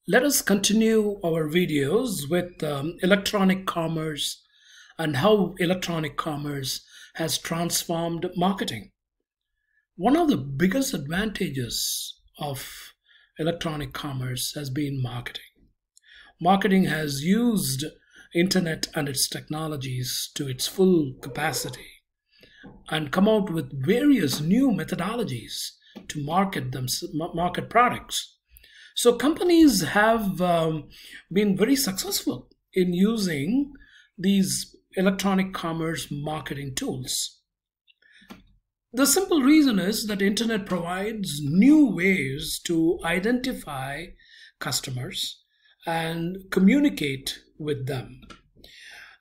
Let us continue our videos with electronic commerce and how electronic commerce has transformed marketing. One of the biggest advantages of electronic commerce has been marketing. Marketing has used internet and its technologies to its full capacity and come out with various new methodologies to market products. So companies have been very successful in using these electronic commerce marketing tools. The simple reason is that internet provides new ways to identify customers and communicate with them.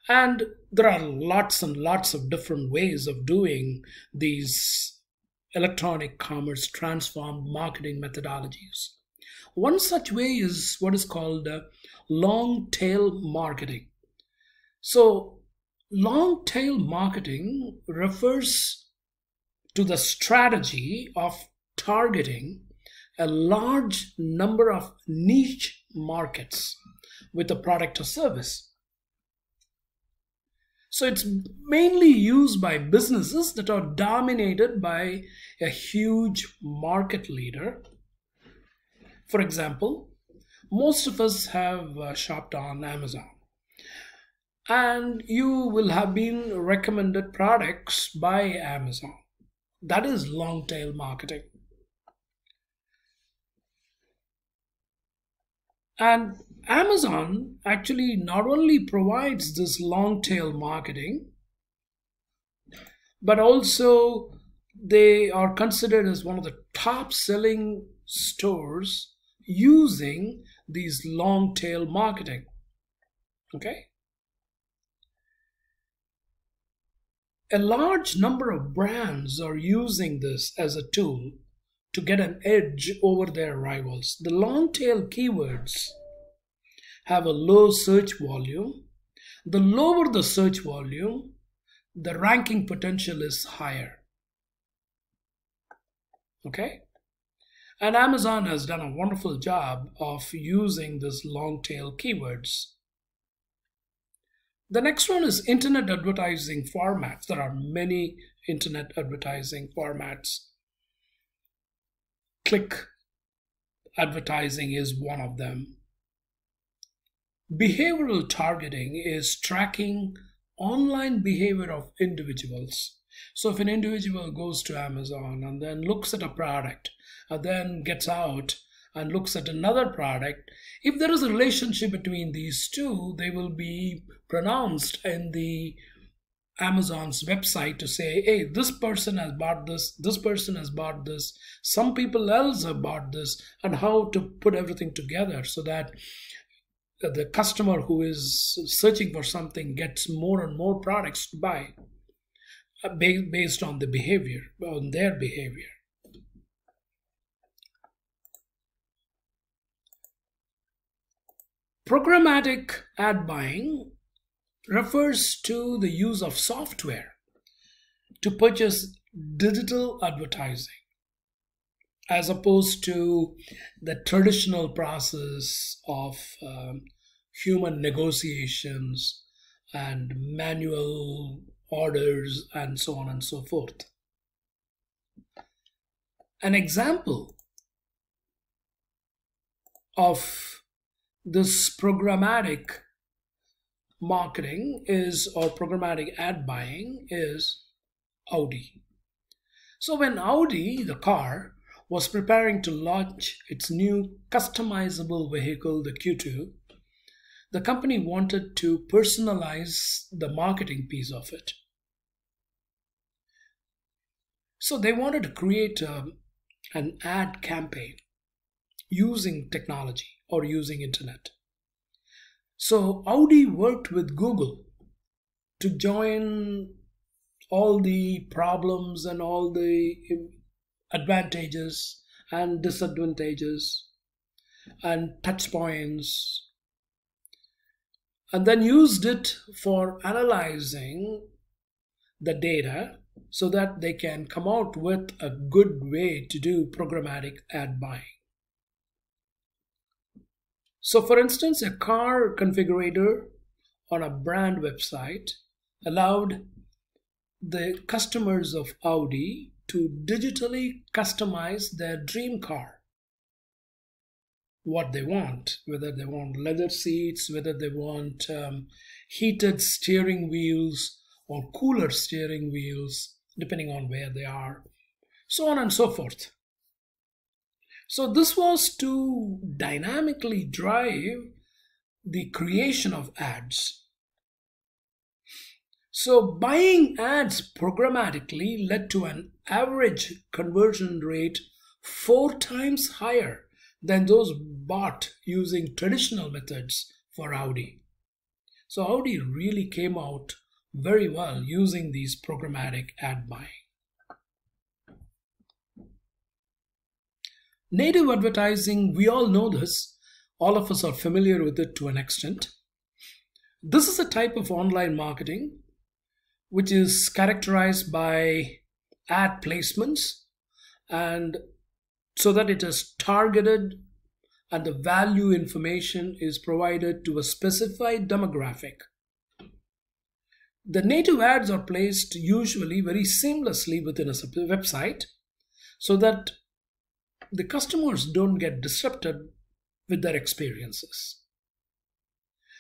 And there are lots and lots of different ways of doing these electronic commerce transformed marketing methodologies. One such way is what is called long tail marketing. So, long tail marketing refers to the strategy of targeting a large number of niche markets with a product or service. So it's mainly used by businesses that are dominated by a huge market leader. For example, most of us have shopped on Amazon, and you will have been recommended products by Amazon. That is long tail marketing. And Amazon actually not only provides this long tail marketing, but also they are considered as one of the top selling stores using these long tail marketing. Okay? A large number of brands are using this as a tool to get an edge over their rivals. The long tail keywords have a low search volume. The lower the search volume, the ranking potential is higher. Okay? And Amazon has done a wonderful job of using this long tail keywords. The next one is internet advertising formats. There are many internet advertising formats. Click advertising is one of them. Behavioral targeting is tracking online behavior of individuals. So if an individual goes to Amazon and then looks at a product and then gets out and looks at another product, if there is a relationship between these two, they will be pronounced in the Amazon's website to say, hey, this person has bought this person has bought this, some people else have bought this, and how to put everything together so that the customer who is searching for something gets more and more products to buy based on the behavior, on their behavior. Programmatic ad buying refers to the use of software to purchase digital advertising as opposed to the traditional process of human negotiations and manual orders and so on and so forth. An example of this programmatic marketing is, or programmatic ad buying is Audi. So when Audi, the car, was preparing to launch its new customizable vehicle, the Q2, the company wanted to personalize the marketing piece of it. So they wanted to create an ad campaign using technology or using internet. So Audi worked with Google to join all the problems and all the advantages and disadvantages and touch points, and then used it for analyzing the data so that they can come out with a good way to do programmatic ad buying. So for instance, a car configurator on a brand website allowed the customers of Audi to digitally customize their dream car. What they want, whether they want leather seats, whether they want heated steering wheels or cooler steering wheels, depending on where they are, so on and so forth. So this was to dynamically drive the creation of ads. So buying ads programmatically led to an average conversion rate 4 times higher than those bought using traditional methods for Audi. So Audi really came out very well using these programmatic ad buying. Native advertising, we all know this. All of us are familiar with it to an extent. This is a type of online marketing which is characterized by ad placements, and so that it is targeted and the value information is provided to a specified demographic. The native ads are placed usually very seamlessly within a website so that the customers don't get disrupted with their experiences.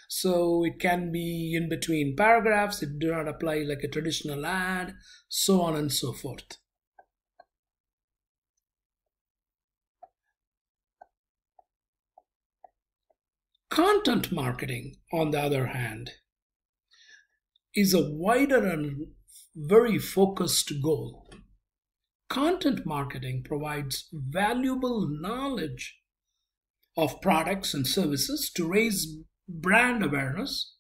So it can be in between paragraphs, it do not apply like a traditional ad, so on and so forth. Content marketing, on the other hand, is a wider and very focused goal. Content marketing provides valuable knowledge of products and services to raise brand awareness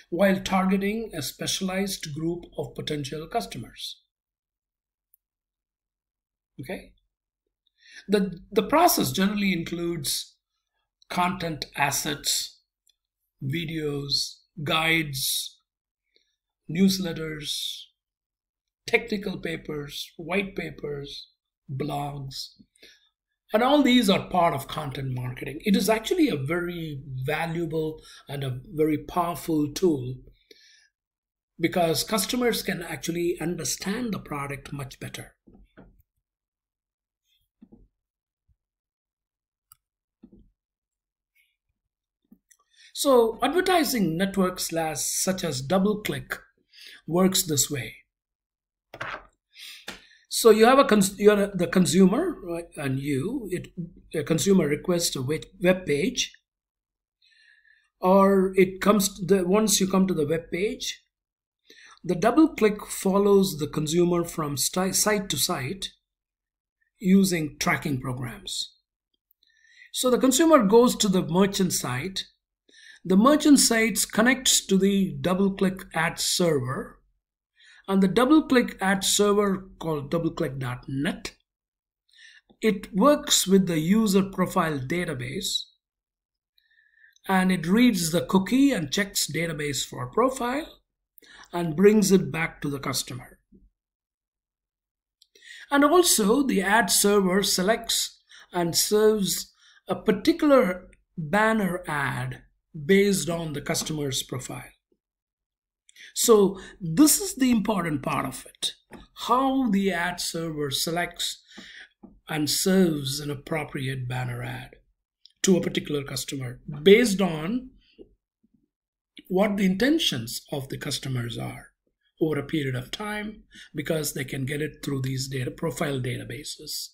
while targeting a specialized group of potential customers. Okay? The process generally includes content assets, videos, guides, newsletters, technical papers, white papers, blogs, and all these are part of content marketing. It is actually a very valuable and a very powerful tool because customers can actually understand the product much better. So advertising networks such as DoubleClick works this way. So you have you're the consumer, right? And a consumer requests a web page, or it comes once you come to the web page, the DoubleClick follows the consumer from site to site using tracking programs. So the consumer goes to the merchant site. The merchant site connects to the DoubleClick ad server, and the DoubleClick ad server called doubleclick.net. It works with the user profile database, and it reads the cookie and checks database for profile and brings it back to the customer. And also the ad server selects and serves a particular banner ad based on the customer's profile. So this is the important part of it, how the ad server selects and serves an appropriate banner ad to a particular customer based on what the intentions of the customers are over a period of time, because they can get it through these profile databases.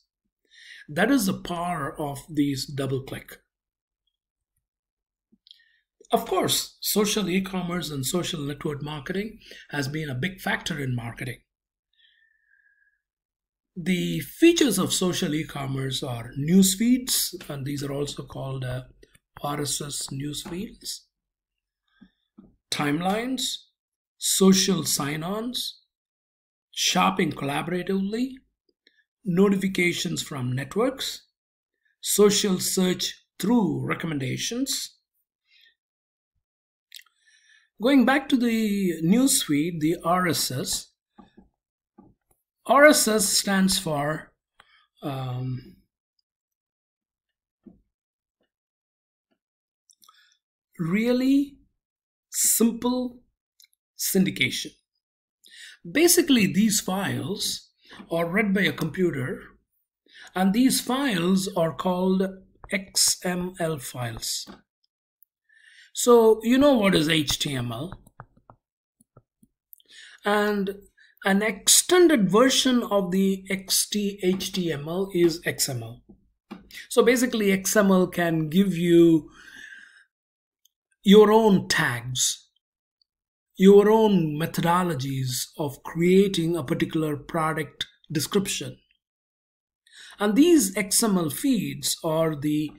That is the power of these DoubleClick. Of course, social e-commerce and social network marketing has been a big factor in marketing. The features of social e-commerce are news feeds, and these are also called RSS news feeds, timelines, social sign-ons, shopping collaboratively, notifications from networks, social search through recommendations. Going back to the newsfeed, the RSS. RSS stands for really simple syndication. Basically, these files are read by a computer, and these files are called XML files. So you know what is HTML, and an extended version of the HTML is XML. So basically, XML can give you your own tags, your own methodologies of creating a particular product description. And these XML feeds are the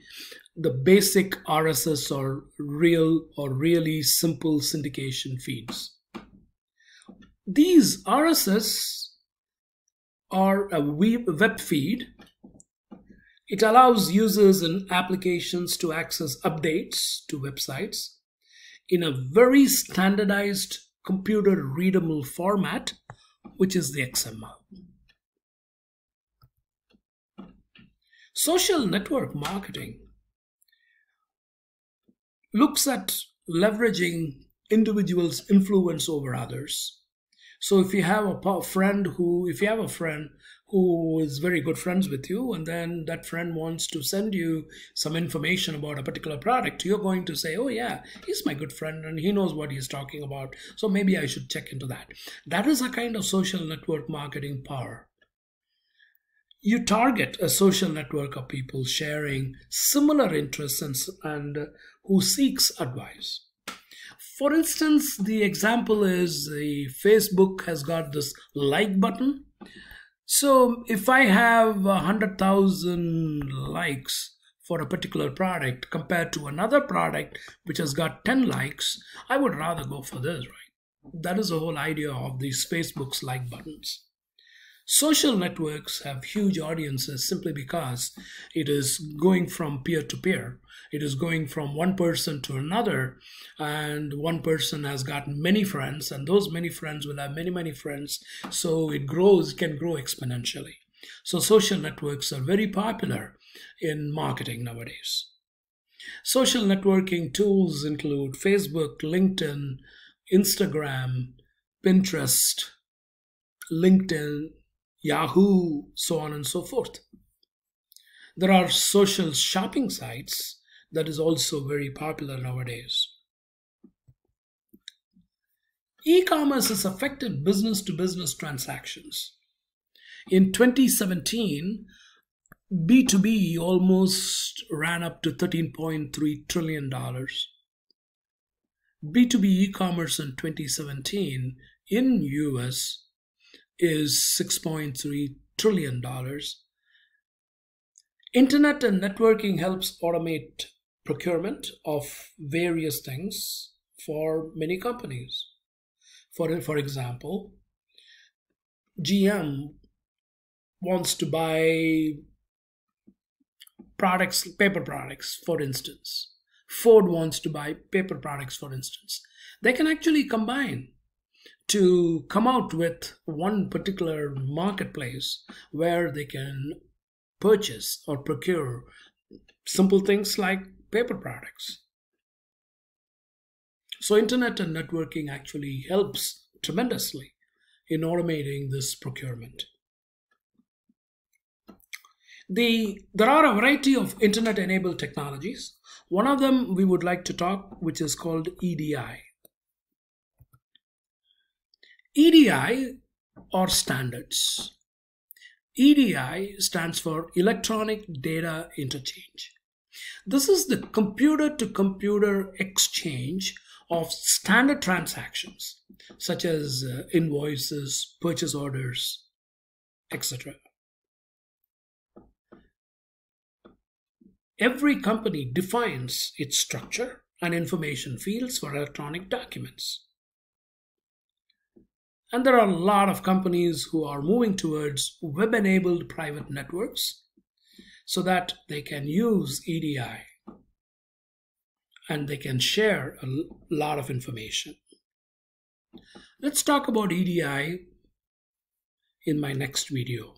basic RSS or really simple syndication feeds. These RSS are a web feed. It allows users and applications to access updates to websites in a very standardized computer readable format, which is the XML. Social network marketing looks at leveraging individuals' influence over others. So if you have a friend who is very good friends with you, and then that friend wants to send you some information about a particular product, you're going to say, oh yeah, he's my good friend and he knows what he's talking about, so maybe I should check into that. That is a kind of social network marketing power. You target a social network of people sharing similar interests and who seeks advice. For instance, the example is the Facebook has got this like button. So if I have 100,000 likes for a particular product compared to another product which has got 10 likes, I would rather go for this, right? That is the whole idea of these Facebook's like buttons. Social networks have huge audiences simply because it is going from peer to peer. It is going from one person to another, and one person has got many friends, and those many friends will have many friends, so it can grow exponentially. So social networks are very popular in marketing nowadays. Social networking tools include Facebook, LinkedIn, Instagram, Pinterest, LinkedIn, Yahoo, so on and so forth. There are social shopping sites that is also very popular nowadays. E-commerce has affected business-to-business transactions. In 2017, B2B almost ran up to $13.3 trillion. B2B e-commerce in 2017 in US is $6.3 trillion. Internet and networking helps automate procurement of various things for many companies. For example, GM wants to buy paper products, for instance. Ford wants to buy paper products, for instance. They can actually combine to come out with one particular marketplace where they can purchase or procure simple things like paper products. So internet and networking actually helps tremendously in automating this procurement. There are a variety of internet-enabled technologies. One of them we would like to talk, which is called EDI. EDI are standards. EDI stands for Electronic Data Interchange. This is the computer-to-computer exchange of standard transactions, such as invoices, purchase orders, etc. Every company defines its structure and information fields for electronic documents. And there are a lot of companies who are moving towards web-enabled private networks so that they can use EDI and they can share a lot of information. Let's talk about EDI in my next video.